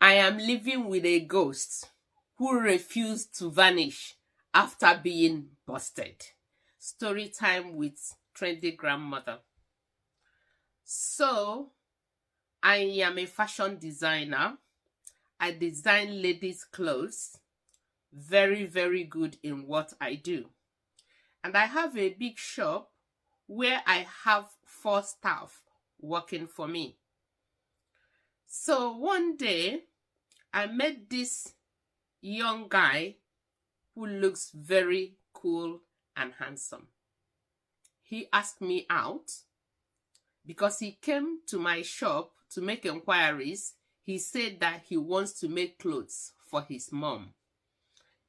I am living with a ghost who refused to vanish after being busted. Story time with trendy grandmother. So, I am a fashion designer. I design ladies' clothes. Very, very good in what I do. And I have a big shop where I have 4 staff working for me. So one day, I met this young guy who looks very cool and handsome. He asked me out because he came to my shop to make inquiries. He said that he wants to make clothes for his mom,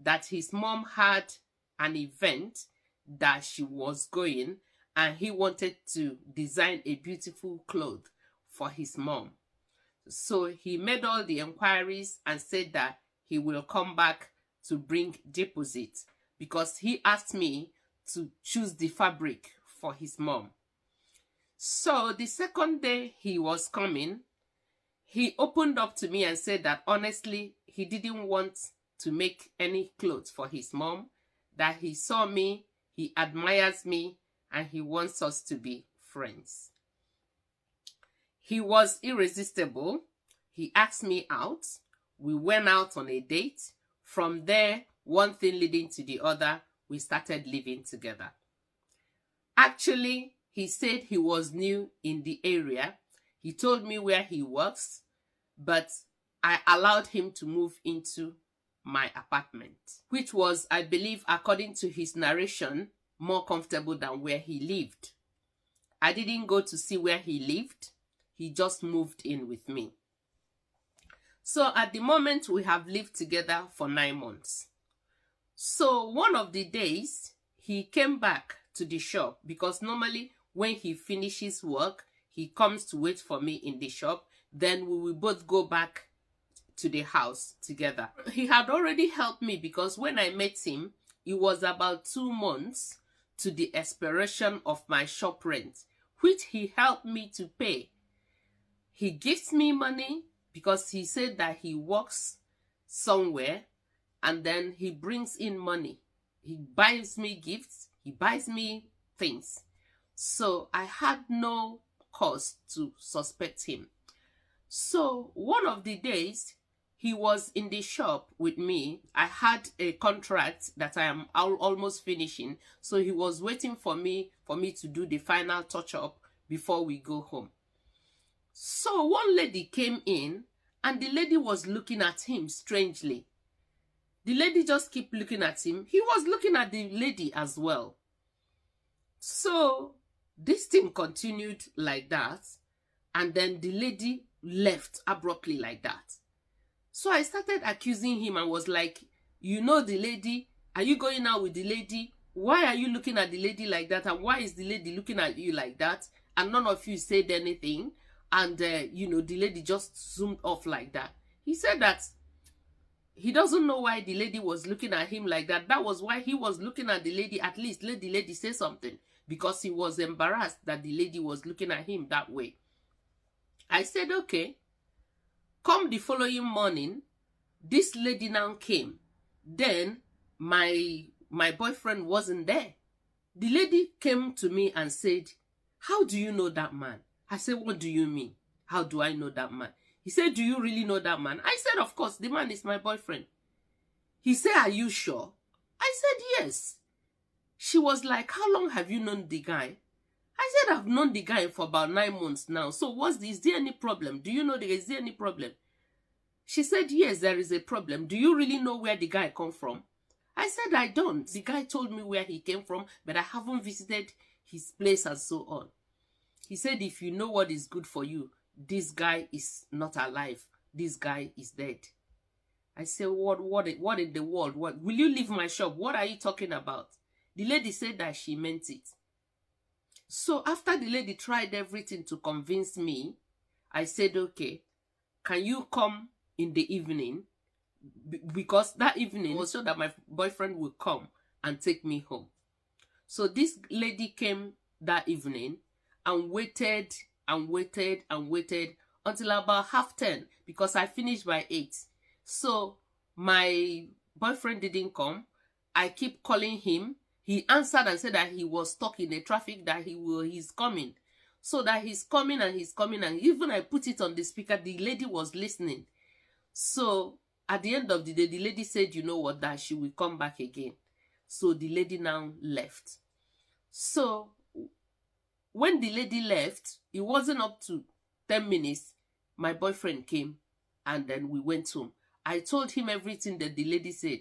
that his mom had an event that she was going, and he wanted to design a beautiful cloth for his mom. So he made all the inquiries and said that he will come back to bring deposit because he asked me to choose the fabric for his mom. So the second day he was coming, he opened up to me and said that honestly, he didn't want to make any clothes for his mom, that he saw me, he admires me, and he wants us to be friends. He was irresistible. He asked me out. We went out on a date. From there, one thing leading to the other, we started living together. Actually, he said he was new in the area. He told me where he works, but I allowed him to move into my apartment, which was, I believe, according to his narration, more comfortable than where he lived. I didn't go to see where he lived. He just moved in with me. So at the moment, we have lived together for 9 months. So one of the days, he came back to the shop because normally when he finishes work, he comes to wait for me in the shop. Then we will both go back to the house together. He had already helped me because when I met him, it was about 2 months to the expiration of my shop rent, which he helped me to pay. He gives me money because he said that he works somewhere and then he brings in money. He buys me gifts, he buys me things. So I had no cause to suspect him. So one of the days, he was in the shop with me. I had a contract that I am almost finishing. So he was waiting for me to do the final touch-up before we go home. So one lady came in and the lady was looking at him strangely. The lady just kept looking at him. He was looking at the lady as well. So this thing continued like that. And then the lady left abruptly like that. So I started accusing him and was like, you know the lady? Are you going out with the lady? Why are you looking at the lady like that? And why is the lady looking at you like that? And none of you said anything. And, the lady just zoomed off like that. He said that he doesn't know why the lady was looking at him like that. That was why he was looking at the lady. At least let the lady say something. Because he was embarrassed that the lady was looking at him that way. I said, okay. Come the following morning, this lady now came. Then my boyfriend wasn't there. The lady came to me and said, how do you know that man? I said, what do you mean? How do I know that man? He said, do you really know that man? I said, of course, the man is my boyfriend. He said, are you sure? I said, yes. She was like, how long have you known the guy? I said, I've known the guy for about 9 months now. So is there any problem? Do you know is there any problem? She said, yes, there is a problem. Do you really know where the guy come from? I said, I don't. The guy told me where he came from, but I haven't visited his place and so on. He said, if you know what is good for you, this guy is not alive. This guy is dead. I said, what in the world? What will you leave my shop? What are you talking about? The lady said that she meant it. So after the lady tried everything to convince me, I said, okay, can you come in the evening? Because that evening was so that my boyfriend would come and take me home. So this lady came that evening and waited and waited and waited until about 10:30 because I finished by 8. So my boyfriend didn't come. I keep calling him. He answered and said that he was stuck in the traffic, that he's coming. So that he's coming and he's coming, and even I put it on the speaker, the lady was listening. So at the end of the day, the lady said, you know what, that she will come back again. So the lady now left. So when the lady left, it wasn't up to 10 minutes. My boyfriend came and then we went home. I told him everything that the lady said.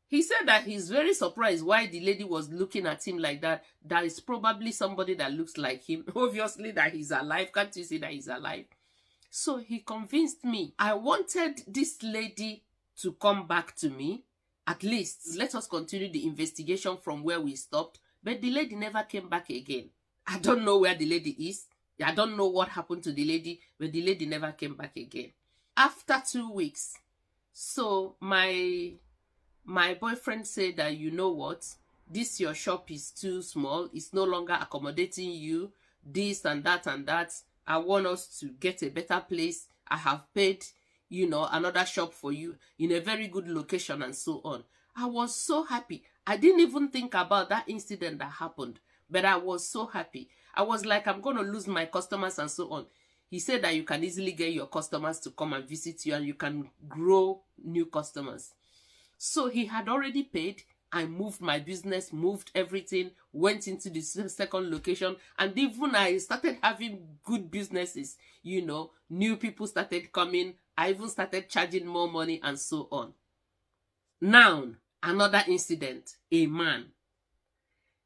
He said that he's very surprised why the lady was looking at him like that. That is probably somebody that looks like him. Obviously that he's alive. Can't you see that he's alive? So he convinced me. I wanted this lady to come back to me. At least let us continue the investigation from where we stopped. But the lady never came back again. I don't know where the lady is. I don't know what happened to the lady, but the lady never came back again. After 2 weeks, so my boyfriend said that, you know what, this your shop is too small. It's no longer accommodating you. This and that and that. I want us to get a better place. I have paid, another shop for you in a very good location and so on. I was so happy. I didn't even think about that incident that happened, but I was so happy. I was like, I'm going to lose my customers and so on. He said that you can easily get your customers to come and visit you and you can grow new customers. So he had already paid. I moved my business, moved everything, went into the second location, and even I started having good businesses. New people started coming. I even started charging more money and so on. Now, another incident, a man.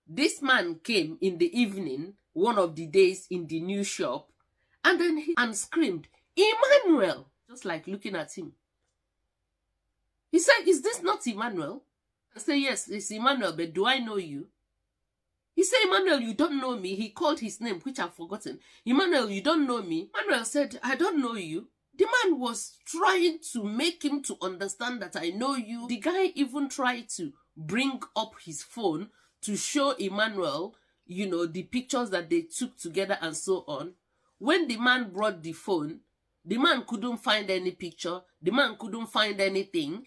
This man came in the evening, one of the days in the new shop, and then he screamed, Emmanuel, just like looking at him. He said, is this not Emmanuel? I said, yes, it's Emmanuel, but do I know you? He said, Emmanuel, you don't know me. He called his name, which I've forgotten. Emmanuel, you don't know me. Emmanuel said, I don't know you. The man was trying to make him to understand that I know you. The guy even tried to bring up his phone to show Emmanuel, the pictures that they took together and so on. When the man brought the phone, the man couldn't find any picture. The man couldn't find anything.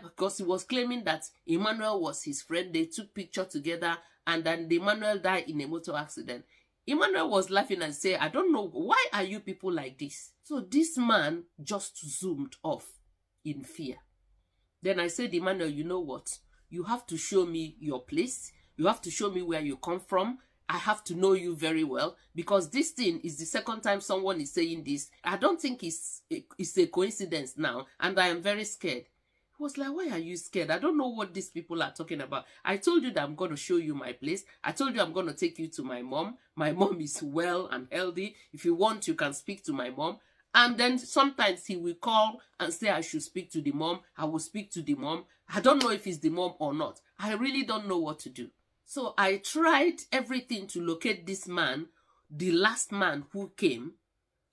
Because he was claiming that Emmanuel was his friend. They took picture together and then the Emmanuel died in a motor accident. Emmanuel was laughing and said, I don't know, why are you people like this? So this man just zoomed off in fear. Then I said, Emmanuel, you know what? You have to show me your place. You have to show me where you come from. I have to know you very well, because this thing is the second time someone is saying this. I don't think it's a coincidence now, and I am very scared. He was like, why are you scared? I don't know what these people are talking about. I told you that I'm going to show you my place. I told you I'm going to take you to my mom. My mom is well and healthy. If you want, you can speak to my mom. And then sometimes he will call and say I should speak to the mom. I will speak to the mom. I don't know if it's the mom or not. I really don't know what to do. So I tried everything to locate this man, the last man who came.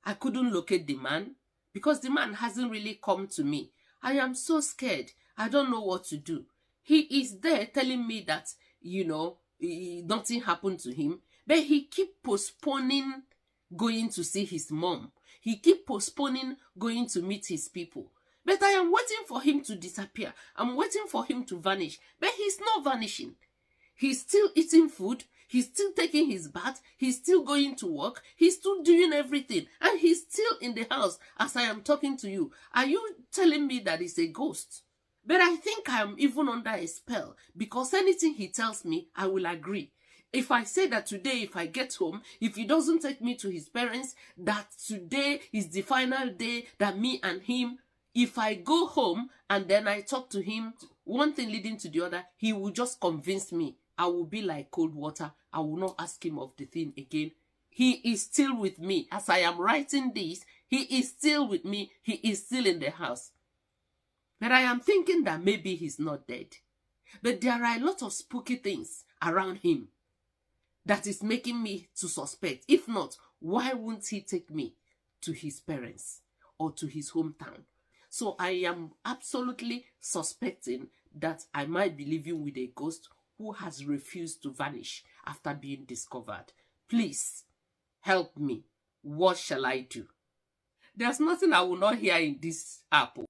I couldn't locate the man because the man hasn't really come to me. I am so scared. I don't know what to do. He is there telling me that, nothing happened to him. But he keep postponing going to see his mom. He keep postponing going to meet his people. But I am waiting for him to disappear. I'm waiting for him to vanish. But he's not vanishing. He's still eating food. He's still taking his bath. He's still going to work. He's still doing everything. And he's still in the house as I am talking to you. Are you telling me that he's a ghost? But I think I'm even under a spell, because anything he tells me, I will agree. If I say that today, if I get home, if he doesn't take me to his parents, that today is the final day that me and him, if I go home and then I talk to him, one thing leading to the other, he will just convince me. I will be like cold water. I will not ask him of the thing again. He is still with me. As I am writing this, he is still with me. He is still in the house. But I am thinking that maybe he's not dead. But there are a lot of spooky things around him that is making me to suspect. If not, why won't he take me to his parents or to his hometown? So I am absolutely suspecting that I might be living with a ghost who has refused to vanish after being discovered. Please help me. What shall I do? There's nothing I will not hear in this app.